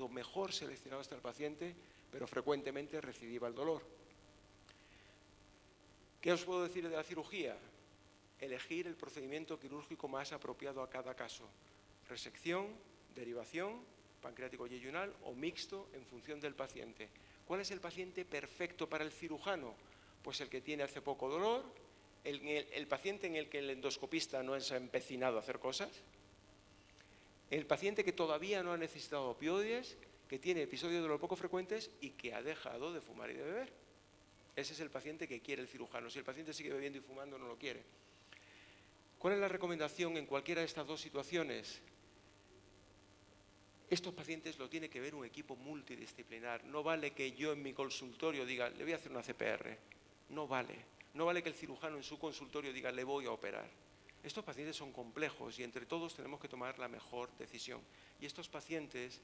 mejor seleccionado está el paciente, pero frecuentemente recidiva el dolor. ¿Qué os puedo decir de la cirugía? Elegir el procedimiento quirúrgico más apropiado a cada caso. Resección, derivación, pancreático yeyunal o mixto en función del paciente. ¿Cuál es el paciente perfecto para el cirujano? Pues el que tiene hace poco dolor, el paciente en el que el endoscopista no se ha empecinado a hacer cosas, el paciente que todavía no ha necesitado opioides, que tiene episodios de dolor poco frecuentes y que ha dejado de fumar y de beber. Ese es el paciente que quiere el cirujano. Si el paciente sigue bebiendo y fumando, no lo quiere. ¿Cuál es la recomendación en cualquiera de estas dos situaciones? Estos pacientes lo tiene que ver un equipo multidisciplinar. No vale que yo en mi consultorio diga, le voy a hacer una CPR. No vale. No vale que el cirujano en su consultorio diga, le voy a operar. Estos pacientes son complejos y entre todos tenemos que tomar la mejor decisión. Y estos pacientes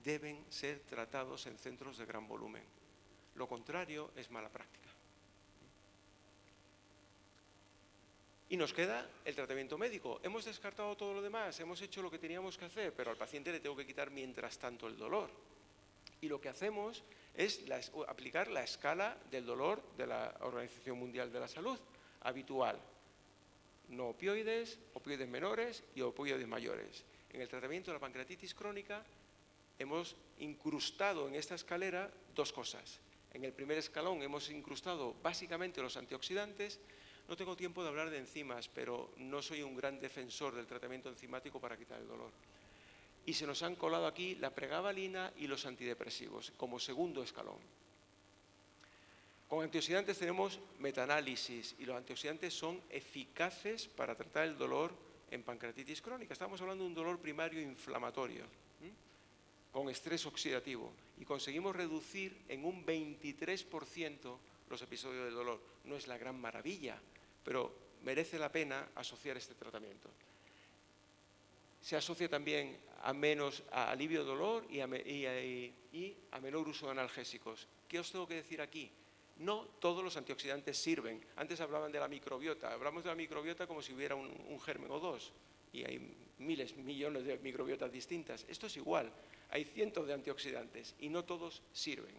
deben ser tratados en centros de gran volumen. Lo contrario es mala práctica. Y nos queda el tratamiento médico. Hemos descartado todo lo demás, hemos hecho lo que teníamos que hacer, pero al paciente le tengo que quitar mientras tanto el dolor. Y lo que hacemos es aplicar la escala del dolor de la Organización Mundial de la Salud, habitual. No opioides, opioides menores y opioides mayores. En el tratamiento de la pancreatitis crónica hemos incrustado en esta escalera dos cosas. En el primer escalón hemos incrustado básicamente los antioxidantes. No tengo tiempo de hablar de enzimas, pero no soy un gran defensor del tratamiento enzimático para quitar el dolor. Y se nos han colado aquí la pregabalina y los antidepresivos como segundo escalón. Con antioxidantes tenemos metaanálisis y los antioxidantes son eficaces para tratar el dolor en pancreatitis crónica. Estamos hablando de un dolor primario inflamatorio, con estrés oxidativo, y conseguimos reducir en un 23% los episodios de dolor. No es la gran maravilla, pero merece la pena asociar este tratamiento. Se asocia también a alivio de dolor y a menor uso de analgésicos. ¿Qué os tengo que decir aquí? No todos los antioxidantes sirven. Antes hablaban de la microbiota. Hablamos de la microbiota como si hubiera un germen o dos. Y hay miles, millones de microbiotas distintas. Esto es igual. Hay cientos de antioxidantes y no todos sirven.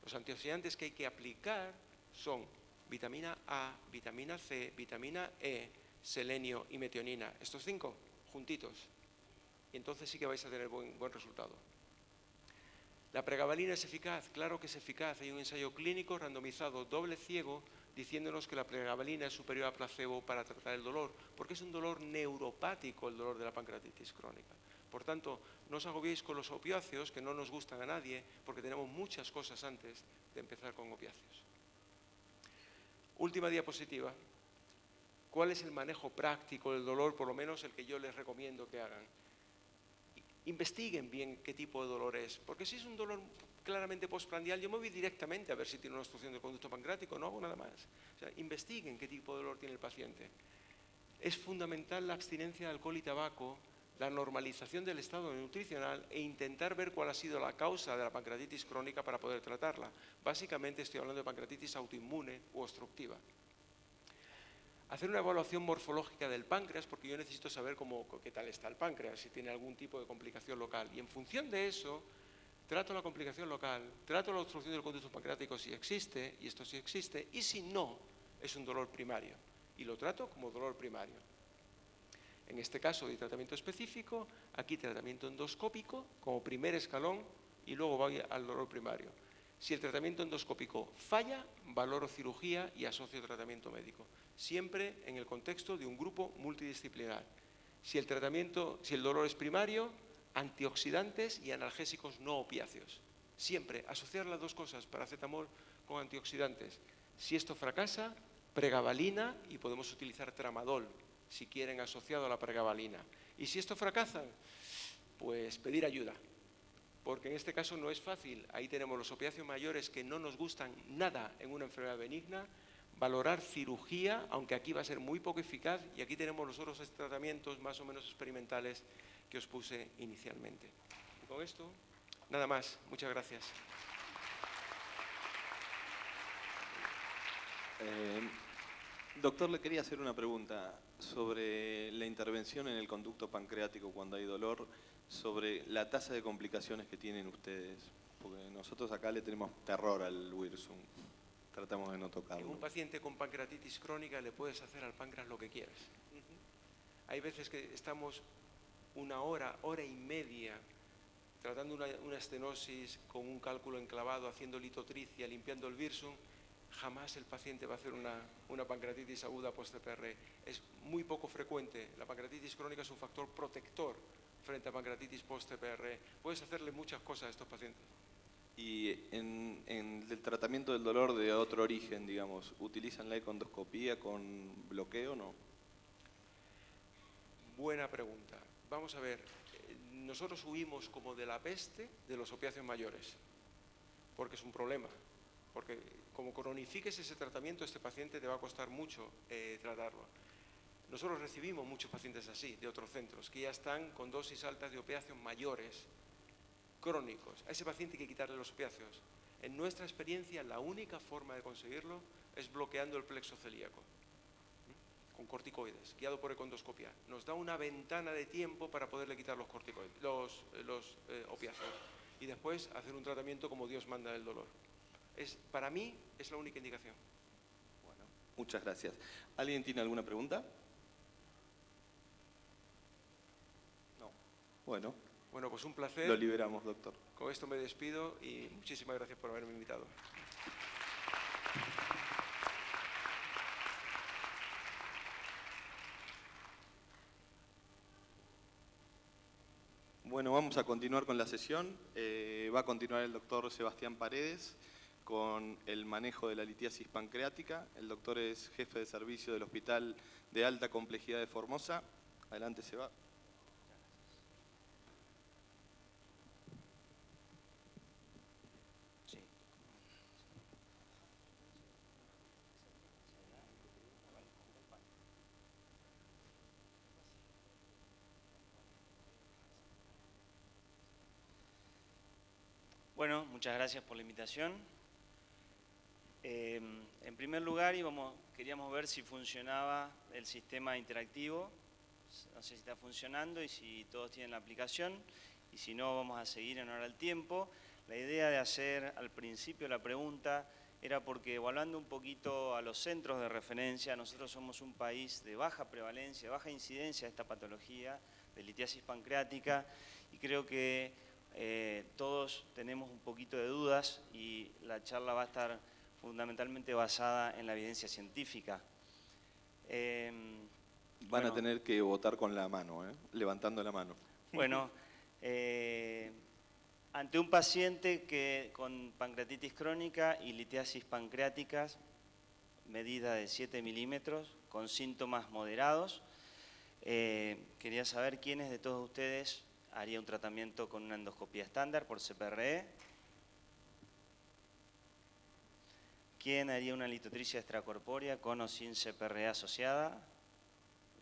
Los antioxidantes que hay que aplicar son vitamina A, vitamina C, vitamina E, selenio y metionina. Estos 5 juntitos. Y entonces sí que vais a tener buen resultado. ¿La pregabalina es eficaz? Claro que es eficaz. Hay un ensayo clínico randomizado doble ciego diciéndonos que la pregabalina es superior a placebo para tratar el dolor, porque es un dolor neuropático el dolor de la pancreatitis crónica. Por tanto, no os agobiéis con los opiáceos, que no nos gustan a nadie, porque tenemos muchas cosas antes de empezar con opiáceos. Última diapositiva. ¿Cuál es el manejo práctico del dolor, por lo menos el que yo les recomiendo que hagan? Investiguen bien qué tipo de dolor es, porque si es un dolor claramente postprandial, yo me voy directamente a ver si tiene una obstrucción del conducto pancreático, no hago nada más. O sea, investiguen qué tipo de dolor tiene el paciente. Es fundamental la abstinencia de alcohol y tabaco, la normalización del estado nutricional e intentar ver cuál ha sido la causa de la pancreatitis crónica para poder tratarla. Básicamente estoy hablando de pancreatitis autoinmune u obstructiva. Hacer una evaluación morfológica del páncreas, porque yo necesito saber qué tal está el páncreas, si tiene algún tipo de complicación local. Y en función de eso, trato la complicación local, trato la obstrucción del conducto pancreático si existe, y esto sí existe, y si no, es un dolor primario. Y lo trato como dolor primario. En este caso de tratamiento específico, aquí tratamiento endoscópico como primer escalón y luego voy al dolor primario. Si el tratamiento endoscópico falla, valoro cirugía y asocio tratamiento médico. Siempre en el contexto de un grupo multidisciplinar. Si el dolor es primario, antioxidantes y analgésicos no opiáceos. Siempre asociar las dos cosas, paracetamol con antioxidantes. Si esto fracasa, pregabalina y podemos utilizar tramadol, si quieren asociado a la pregabalina. Y si esto fracasa, pues pedir ayuda. Porque en este caso no es fácil. Ahí tenemos los opiáceos mayores que no nos gustan nada en una enfermedad benigna, valorar cirugía, aunque aquí va a ser muy poco eficaz, y aquí tenemos los otros tratamientos más o menos experimentales que os puse inicialmente. Y con esto, nada más. Muchas gracias. Doctor, le quería hacer una pregunta sobre la intervención en el conducto pancreático cuando hay dolor. sobre la tasa de complicaciones que tienen ustedes, porque nosotros acá le tenemos terror al Wirsung, tratamos de no En tocarlo. un paciente con pancreatitis crónica le puedes hacer al páncreas lo que quieras. Hay veces que estamos una hora, hora y media tratando una estenosis con un cálculo enclavado, haciendo litotricia, limpiando el Wirsung. Jamás el paciente va a hacer una pancreatitis aguda post-CPR. Es muy poco frecuente. La pancreatitis crónica es un factor protector frente a pancreatitis post-CPR. Puedes hacerle muchas cosas a estos pacientes. Y en el tratamiento del dolor de otro origen, digamos, ¿utilizan la econdoscopía con bloqueo o no? Buena pregunta. Vamos a ver, nosotros huimos como de la peste de los opiáceos mayores, porque es un problema. Porque como cronifiques ese tratamiento, este paciente te va a costar mucho tratarlo. Nosotros recibimos muchos pacientes así, de otros centros, que ya están con dosis altas de opiáceos mayores, crónicos. A ese paciente hay que quitarle los opiáceos. En nuestra experiencia, la única forma de conseguirlo es bloqueando el plexo celíaco, con corticoides, guiado por econdoscopia. Nos da una ventana de tiempo para poderle quitar los corticoides, los opiáceos, y después hacer un tratamiento como Dios manda del dolor. Para mí es la única indicación. Bueno, muchas gracias. ¿Alguien tiene alguna pregunta? No. Bueno. Bueno, pues un placer. Lo liberamos, doctor. Con esto me despido y muchísimas gracias por haberme invitado. Bueno, vamos a continuar con la sesión. Va a continuar el doctor Sebastián Paredes con el manejo de la litiasis pancreática. El doctor es jefe de servicio del Hospital de Alta Complejidad de Formosa. Adelante, Seba. Bueno, muchas gracias por la invitación. En primer lugar, queríamos ver si funcionaba el sistema interactivo. No sé si está funcionando y si todos tienen la aplicación. Y si no, vamos a seguir en hora del tiempo. La idea de hacer al principio la pregunta era porque, evaluando un poquito a los centros de referencia, nosotros somos un país de baja prevalencia, baja incidencia de esta patología de litiasis pancreática, y creo que todos tenemos un poquito de dudas y la charla va a estar fundamentalmente basada en la evidencia científica. Van a tener que votar con la mano, levantando la mano. Bueno, ante un paciente con pancreatitis crónica y litiasis pancreáticas, medida de 7 milímetros, con síntomas moderados, quería saber quiénes de todos ustedes haría un tratamiento con una endoscopía estándar por CPRE. ¿Quién haría una litotricia extracorpórea con o sin CPRE asociada?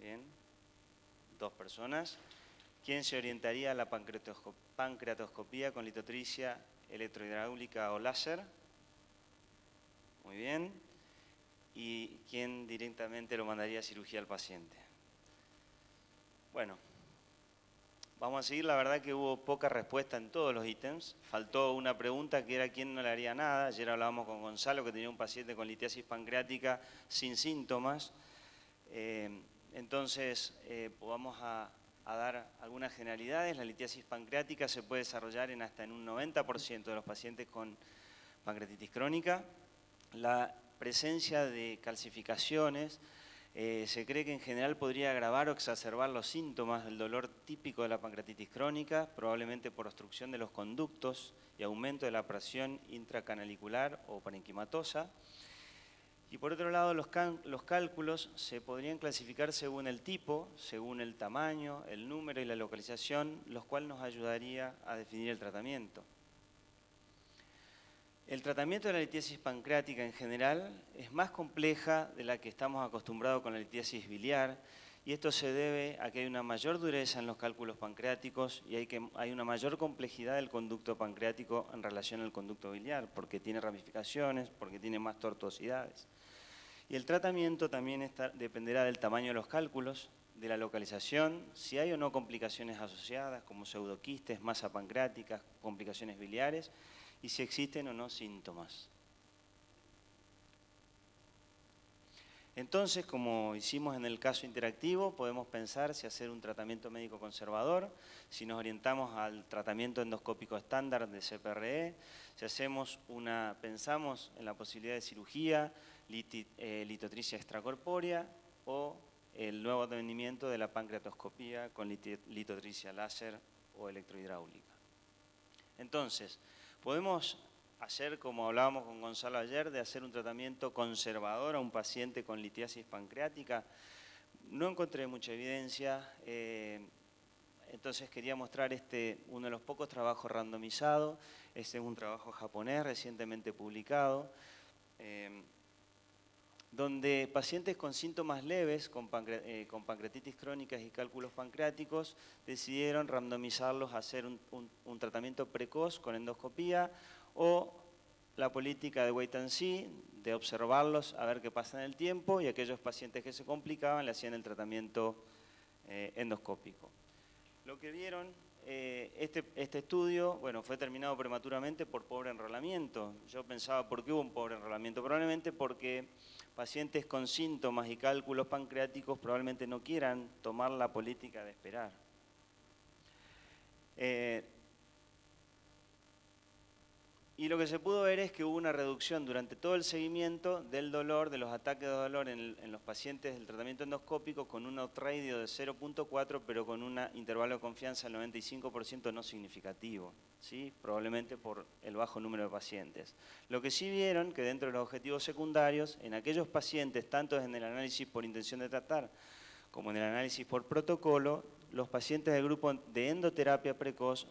Bien, 2 personas. ¿Quién se orientaría a la pancreatoscopía con litotricia electrohidráulica o láser? Muy bien. ¿Y quién directamente lo mandaría a cirugía al paciente? Bueno. Vamos a seguir, la verdad que hubo poca respuesta en todos los ítems. Faltó una pregunta que era quién no le haría nada. Ayer hablábamos con Gonzalo, que tenía un paciente con litiasis pancreática sin síntomas. Entonces, vamos a dar algunas generalidades. La litiasis pancreática se puede desarrollar hasta en un 90% de los pacientes con pancreatitis crónica. La presencia de calcificaciones se cree que en general podría agravar o exacerbar los síntomas del dolor típico de la pancreatitis crónica, probablemente por obstrucción de los conductos y aumento de la presión intracanalicular o parenquimatosa. Y por otro lado, los cálculos se podrían clasificar según el tipo, según el tamaño, el número y la localización, los cuales nos ayudaría a definir el tratamiento. El tratamiento de la litiasis pancreática en general es más compleja de la que estamos acostumbrados con la litiasis biliar, y esto se debe a que hay una mayor dureza en los cálculos pancreáticos y hay una mayor complejidad del conducto pancreático en relación al conducto biliar, porque tiene ramificaciones, porque tiene más tortuosidades. Y el tratamiento también dependerá del tamaño de los cálculos, de la localización, si hay o no complicaciones asociadas como pseudoquistes, masa pancreática, complicaciones biliares y si existen o no síntomas. Entonces, como hicimos en el caso interactivo, podemos pensar si hacer un tratamiento médico conservador, si nos orientamos al tratamiento endoscópico estándar de CPRE, si pensamos en la posibilidad de cirugía, litotricia extracorpórea o el nuevo advenimiento de la pancreatoscopía con litotricia láser o electrohidráulica. Entonces, podemos hacer, como hablábamos con Gonzalo ayer, de hacer un tratamiento conservador a un paciente con litiasis pancreática. No encontré mucha evidencia, entonces quería mostrar uno de los pocos trabajos randomizados. Este es un trabajo japonés recientemente publicado, donde pacientes con síntomas leves, con pancreatitis crónicas y cálculos pancreáticos, decidieron randomizarlos a hacer un tratamiento precoz con endoscopía o la política de wait and see, de observarlos a ver qué pasa en el tiempo, y aquellos pacientes que se complicaban le hacían el tratamiento endoscópico. Lo que vieron, este estudio, bueno, fue terminado prematuramente por pobre enrolamiento. Yo pensaba, ¿por qué hubo un pobre enrolamiento? Probablemente porque pacientes con síntomas y cálculos pancreáticos probablemente no quieran tomar la política de esperar. Y lo que se pudo ver es que hubo una reducción durante todo el seguimiento del dolor, de los ataques de dolor en los pacientes del tratamiento endoscópico con un odds ratio de 0.4, pero con un intervalo de confianza del 95% no significativo, ¿sí? Probablemente por el bajo número de pacientes. Lo que sí vieron que dentro de los objetivos secundarios, en aquellos pacientes, tanto en el análisis por intención de tratar como en el análisis por protocolo, los pacientes del grupo de endoterapia precoz,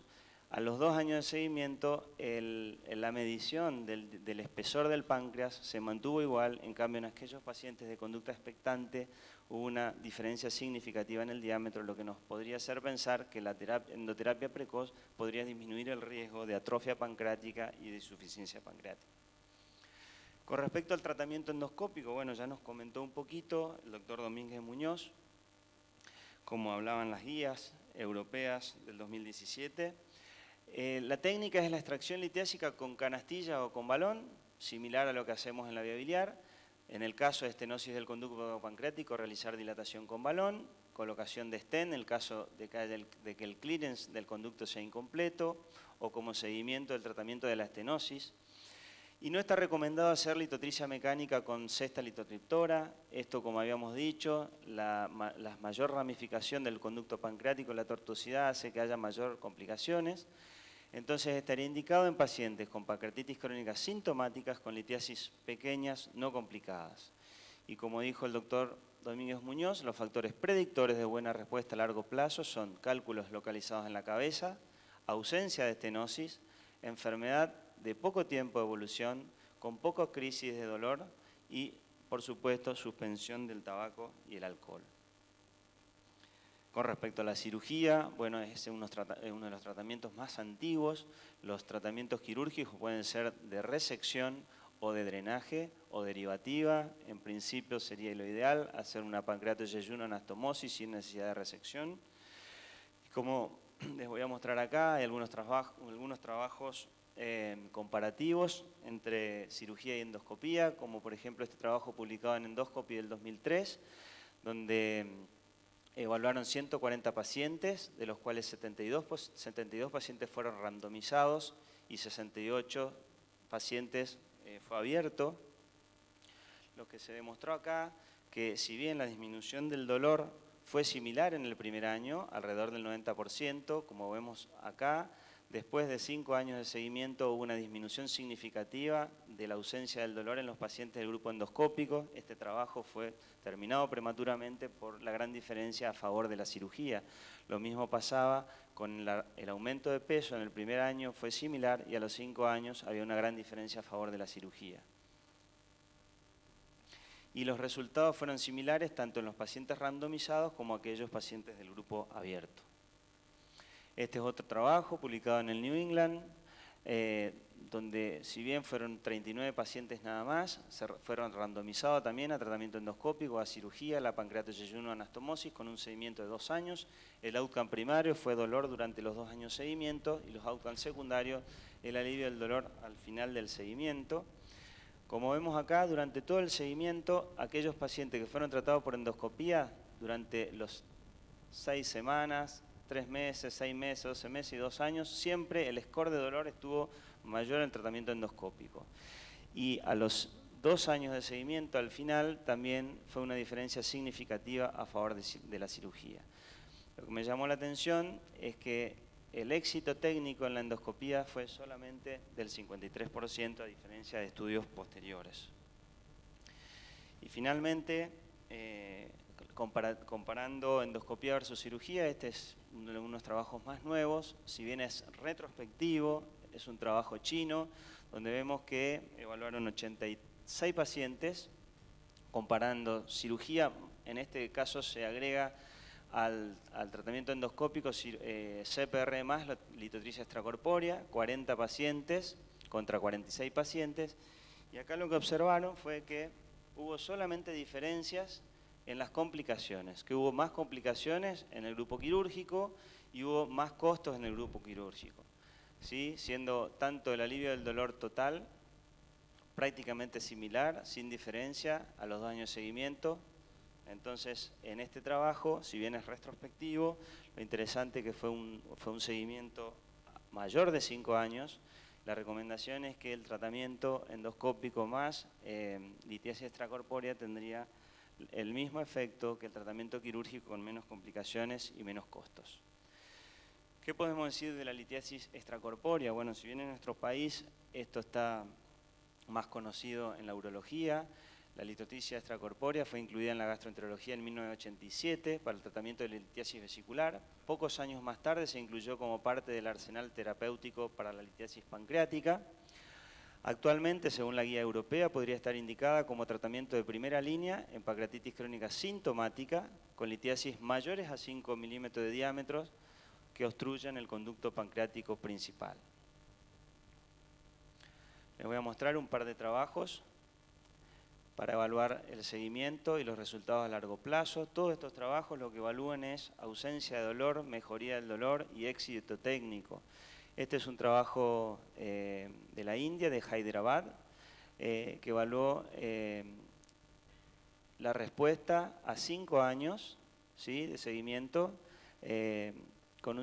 a los 2 años de seguimiento, la medición del espesor del páncreas se mantuvo igual, en cambio en aquellos pacientes de conducta expectante hubo una diferencia significativa en el diámetro, lo que nos podría hacer pensar que la endoterapia precoz podría disminuir el riesgo de atrofia pancreática y de insuficiencia pancreática. Con respecto al tratamiento endoscópico, bueno, ya nos comentó un poquito el doctor Domínguez Muñoz, como hablaban las guías europeas del 2017. La técnica es la extracción litiásica con canastilla o con balón, similar a lo que hacemos en la vía biliar. En el caso de estenosis del conducto pancreático, realizar dilatación con balón, colocación de stent en el caso de que el clearance del conducto sea incompleto o como seguimiento del tratamiento de la estenosis. Y no está recomendado hacer litotricia mecánica con cesta litotriptora. Esto, como habíamos dicho, la mayor ramificación del conducto pancreático, la tortuosidad, hace que haya mayor complicaciones. Entonces estaría indicado en pacientes con pancreatitis crónicas sintomáticas con litiasis pequeñas no complicadas. Y como dijo el doctor Domínguez Muñoz, los factores predictores de buena respuesta a largo plazo son cálculos localizados en la cabeza, ausencia de estenosis, enfermedad de poco tiempo de evolución, con poca crisis de dolor y, por supuesto, suspensión del tabaco y el alcohol. Con respecto a la cirugía, bueno, es uno de los tratamientos más antiguos. Los tratamientos quirúrgicos pueden ser de resección o de drenaje o derivativa. En principio sería lo ideal hacer una pancreatoyeyuno anastomosis sin necesidad de resección. Y como les voy a mostrar acá, hay algunos trabajos comparativos entre cirugía y endoscopía, como por ejemplo este trabajo publicado en Endoscopy del 2003, donde evaluaron 140 pacientes, de los cuales 72 pacientes fueron randomizados y 68 pacientes fue abierto. Lo que se demostró acá, que si bien la disminución del dolor fue similar en el primer año, alrededor del 90%, como vemos acá, después de 5 años de seguimiento hubo una disminución significativa de la ausencia del dolor en los pacientes del grupo endoscópico. Este trabajo fue terminado prematuramente por la gran diferencia a favor de la cirugía. Lo mismo pasaba con el aumento de peso, en el primer año fue similar y a los 5 años había una gran diferencia a favor de la cirugía. Y los resultados fueron similares tanto en los pacientes randomizados como aquellos pacientes del grupo abierto. Este es otro trabajo publicado en el New England, donde si bien fueron 39 pacientes nada más, fueron randomizados también a tratamiento endoscópico, a cirugía, la pancreatoyeyuno anastomosis con un seguimiento de 2 años. El outcome primario fue dolor durante los 2 años de seguimiento y los outcomes secundarios, el alivio del dolor al final del seguimiento. Como vemos acá, durante todo el seguimiento, aquellos pacientes que fueron tratados por endoscopía durante los 6 semanas, 3 meses, 6 meses, 12 meses y 2 años, siempre el score de dolor estuvo mayor en el tratamiento endoscópico. Y a los 2 años de seguimiento, al final, también fue una diferencia significativa a favor de la cirugía. Lo que me llamó la atención es que el éxito técnico en la endoscopía fue solamente del 53%, a diferencia de estudios posteriores. Y finalmente, comparando endoscopía versus cirugía, este es uno de unos trabajos más nuevos, si bien es retrospectivo, es un trabajo chino, donde vemos que evaluaron 86 pacientes, comparando cirugía, en este caso se agrega al tratamiento endoscópico CPR más litotripsia extracorpórea, 40 pacientes contra 46 pacientes, y acá lo que observaron fue que hubo solamente diferencias en las complicaciones, que hubo más complicaciones en el grupo quirúrgico y hubo más costos en el grupo quirúrgico, ¿sí? Siendo tanto el alivio del dolor total prácticamente similar, sin diferencia a los 2 años de seguimiento. Entonces, en este trabajo, si bien es retrospectivo, lo interesante es que fue un seguimiento mayor de 5 años. La recomendación es que el tratamiento endoscópico más litiasis extracorpórea tendría el mismo efecto que el tratamiento quirúrgico con menos complicaciones y menos costos. ¿Qué podemos decir de la litiasis extracorpórea? Bueno, si bien en nuestro país esto está más conocido en la urología, la litotripsia extracorpórea fue incluida en la gastroenterología en 1987 para el tratamiento de la litiasis vesicular. Pocos años más tarde se incluyó como parte del arsenal terapéutico para la litiasis pancreática. Actualmente, según la guía europea, podría estar indicada como tratamiento de primera línea en pancreatitis crónica sintomática con litiasis mayores a 5 milímetros de diámetro que obstruyan el conducto pancreático principal. Les voy a mostrar un par de trabajos para evaluar el seguimiento y los resultados a largo plazo. Todos estos trabajos lo que evalúan es ausencia de dolor, mejoría del dolor y éxito técnico. Este es un trabajo de la India, de Hyderabad, que evaluó la respuesta a 5 años, ¿sí?, de seguimiento, con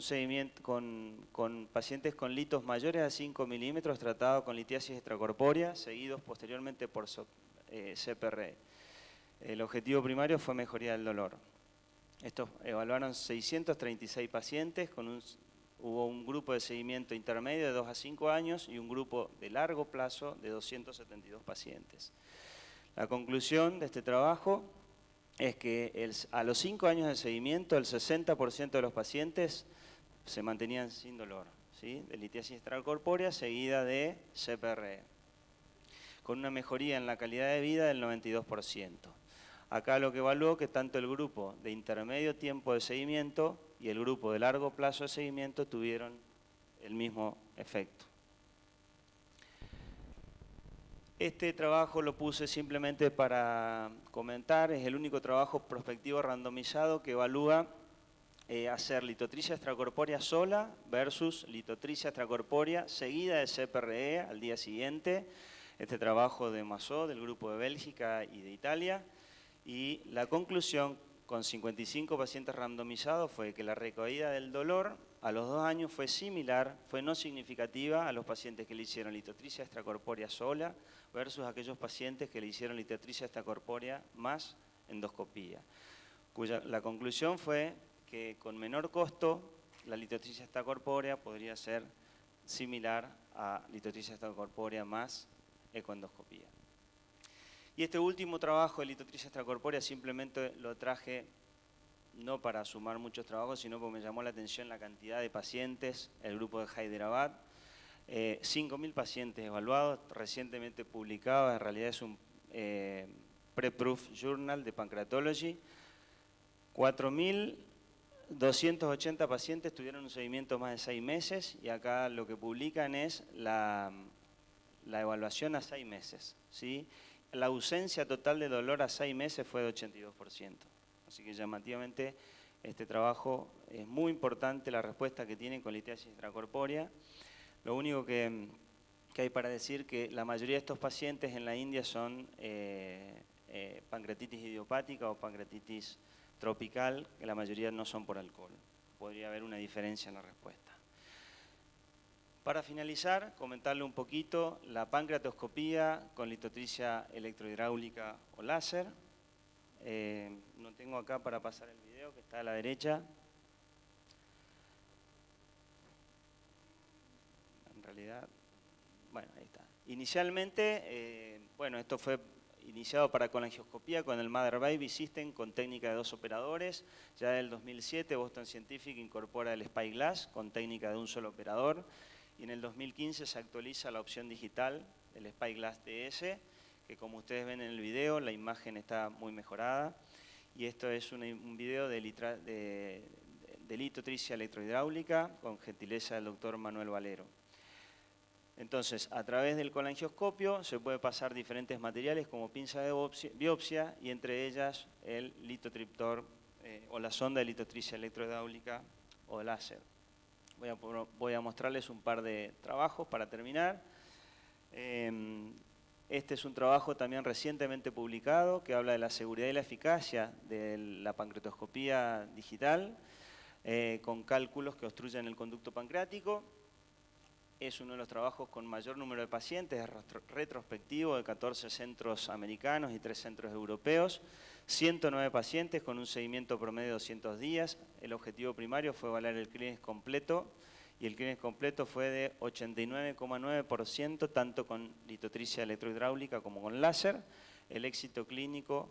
pacientes con litos mayores a 5 milímetros tratados con litiasis extracorpórea, seguidos posteriormente por CPR. El objetivo primario fue mejoría del dolor. Estos evaluaron 636 pacientes, hubo un grupo de seguimiento intermedio de 2 a 5 años y un grupo de largo plazo de 272 pacientes. La conclusión de este trabajo es que a los 5 años de seguimiento el 60% de los pacientes se mantenían sin dolor, ¿sí?, de litiasis extracorpórea seguida de CPR, con una mejoría en la calidad de vida del 92%. Acá lo que evaluó que tanto el grupo de intermedio tiempo de seguimiento y el grupo de largo plazo de seguimiento tuvieron el mismo efecto. Este trabajo lo puse simplemente para comentar, es el único trabajo prospectivo randomizado que evalúa hacer litotripsia extracorpórea sola versus litotripsia extracorpórea seguida de CPRE al día siguiente. Este trabajo de Massot, del grupo de Bélgica y de Italia, y la conclusión con 55 pacientes randomizados fue que la recaída del dolor a los 2 años fue similar, fue no significativa a los pacientes que le hicieron litotripsia extracorpórea sola versus aquellos pacientes que le hicieron litotripsia extracorpórea más endoscopía. La conclusión fue que con menor costo la litotripsia extracorpórea podría ser similar a litotripsia extracorpórea más ecoendoscopía. Y este último trabajo de litotripsia extracorpórea simplemente lo traje no para sumar muchos trabajos, sino porque me llamó la atención la cantidad de pacientes, el grupo de Hyderabad, 5.000 pacientes evaluados, recientemente publicado, en realidad es un pre-proof journal de Pancreatology, 4.280 pacientes tuvieron un seguimiento más de 6 meses y acá lo que publican es la evaluación a 6 meses, ¿sí? La ausencia total de dolor a 6 meses fue de 82%. Así que llamativamente este trabajo es muy importante, la respuesta que tienen con litiasis extracorpórea. Lo único que hay para decir que la mayoría de estos pacientes en la India son pancreatitis idiopática o pancreatitis tropical, que la mayoría no son por alcohol. Podría haber una diferencia en la respuesta. Para finalizar, comentarle un poquito la pancreatoscopía con litotricia electrohidráulica o láser. No tengo acá para pasar el video, que está a la derecha. En realidad, bueno, ahí está. Inicialmente, bueno, esto fue iniciado para colangioscopía con el Mother Baby System con técnica de 2 operadores. Ya en el 2007 Boston Scientific incorpora el SpyGlass con técnica de un solo operador. Y en el 2015 se actualiza la opción digital del SpyGlass TS, que como ustedes ven en el video, la imagen está muy mejorada. Y esto es un video de litotricia electrohidráulica con gentileza del doctor Manuel Valero. Entonces, a través del colangioscopio se puede pasar diferentes materiales como pinza de biopsia y entre ellas el litotriptor o la sonda de litotricia electrohidráulica o láser. Voy a mostrarles un par de trabajos para terminar. Este es un trabajo también recientemente publicado que habla de la seguridad y la eficacia de la pancreatoscopía digital con cálculos que obstruyen el conducto pancreático. Es uno de los trabajos con mayor número de pacientes, es retrospectivo de 14 centros americanos y 3 centros europeos, 109 pacientes con un seguimiento promedio de 200 días. El objetivo primario fue evaluar el clearance completo y el clearance completo fue de 89,9%, tanto con litotricia electrohidráulica como con láser. El éxito clínico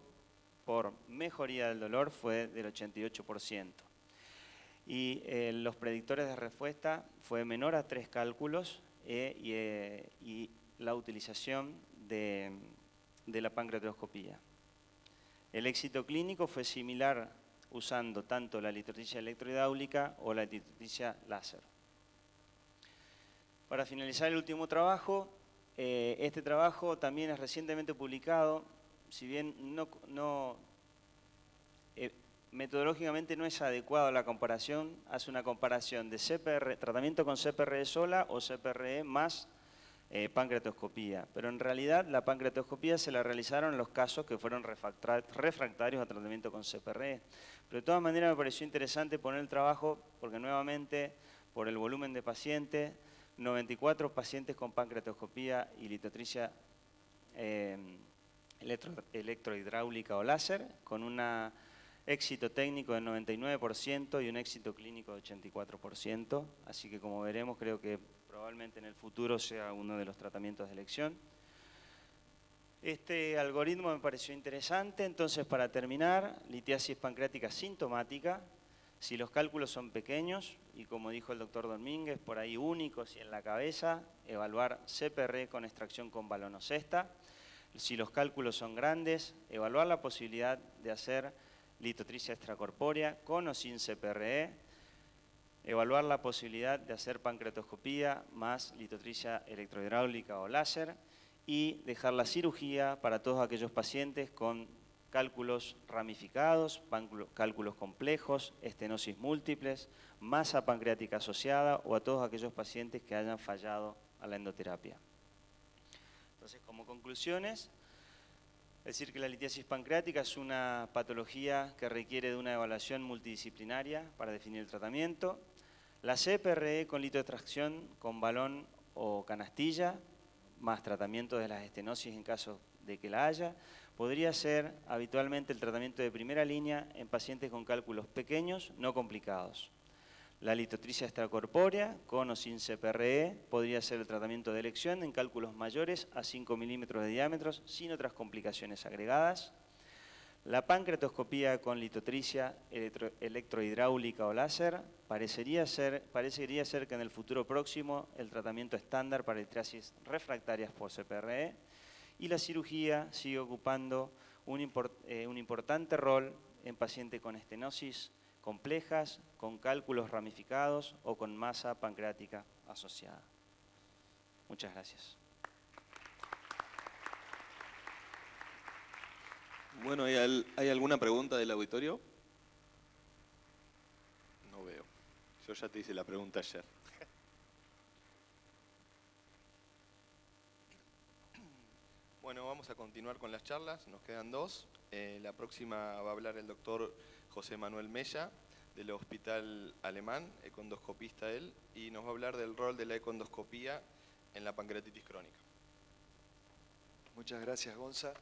por mejoría del dolor fue del 88%. Y los predictores de respuesta fue menor a 3 cálculos y la utilización de la pancreatoscopía. El éxito clínico fue similar usando tanto la litotricia electrohidráulica o la litotricia láser. Para finalizar el último trabajo, este trabajo también es recientemente publicado, si bien metodológicamente no es adecuado la comparación, hace una comparación de tratamiento con CPRE sola o CPRE más pancreatoscopía. Pero en realidad la pancreatoscopía se la realizaron en los casos que fueron refractarios a tratamiento con CPRE. Pero de todas maneras me pareció interesante poner el trabajo porque nuevamente, por el volumen de pacientes, 94 pacientes con pancreatoscopía y litotricia electrohidráulica o láser, con un éxito técnico del 99% y un éxito clínico de 84%. Así que como veremos, creo que probablemente en el futuro sea uno de los tratamientos de elección. Este algoritmo me pareció interesante, entonces para terminar, litiasis pancreática sintomática, si los cálculos son pequeños y como dijo el doctor Domínguez, por ahí únicos y en la cabeza, evaluar CPRE con extracción con balón o cesta. Si los cálculos son grandes, evaluar la posibilidad de hacer litotricia extracorpórea con o sin CPRE, evaluar la posibilidad de hacer pancreatoscopía más litotricia electrohidráulica o láser y dejar la cirugía para todos aquellos pacientes con cálculos ramificados, cálculos complejos, estenosis múltiples, masa pancreática asociada o a todos aquellos pacientes que hayan fallado a la endoterapia. Entonces, como conclusiones, decir que la litiasis pancreática es una patología que requiere de una evaluación multidisciplinaria para definir el tratamiento. La CPRE con litoextracción con balón o canastilla, más tratamiento de las estenosis en caso de que la haya, podría ser habitualmente el tratamiento de primera línea en pacientes con cálculos pequeños, no complicados. La litotricia extracorpórea, con o sin CPRE, podría ser el tratamiento de elección en cálculos mayores a 5 milímetros de diámetro, sin otras complicaciones agregadas. La pancreatoscopía con litotricia electrohidráulica o láser parecería ser que en el futuro próximo el tratamiento estándar para litiasis refractarias por CPRE, y la cirugía sigue ocupando un importante rol en pacientes con estenosis complejas, con cálculos ramificados o con masa pancreática asociada. Muchas gracias. Bueno, ¿hay alguna pregunta del auditorio? No veo. Yo ya te hice la pregunta ayer. Bueno, vamos a continuar con las charlas, nos quedan dos. La próxima va a hablar el doctor José Manuel Mella, del Hospital Alemán, econdoscopista él, y nos va a hablar del rol de la econdoscopía en la pancreatitis crónica. Muchas gracias, Gonza.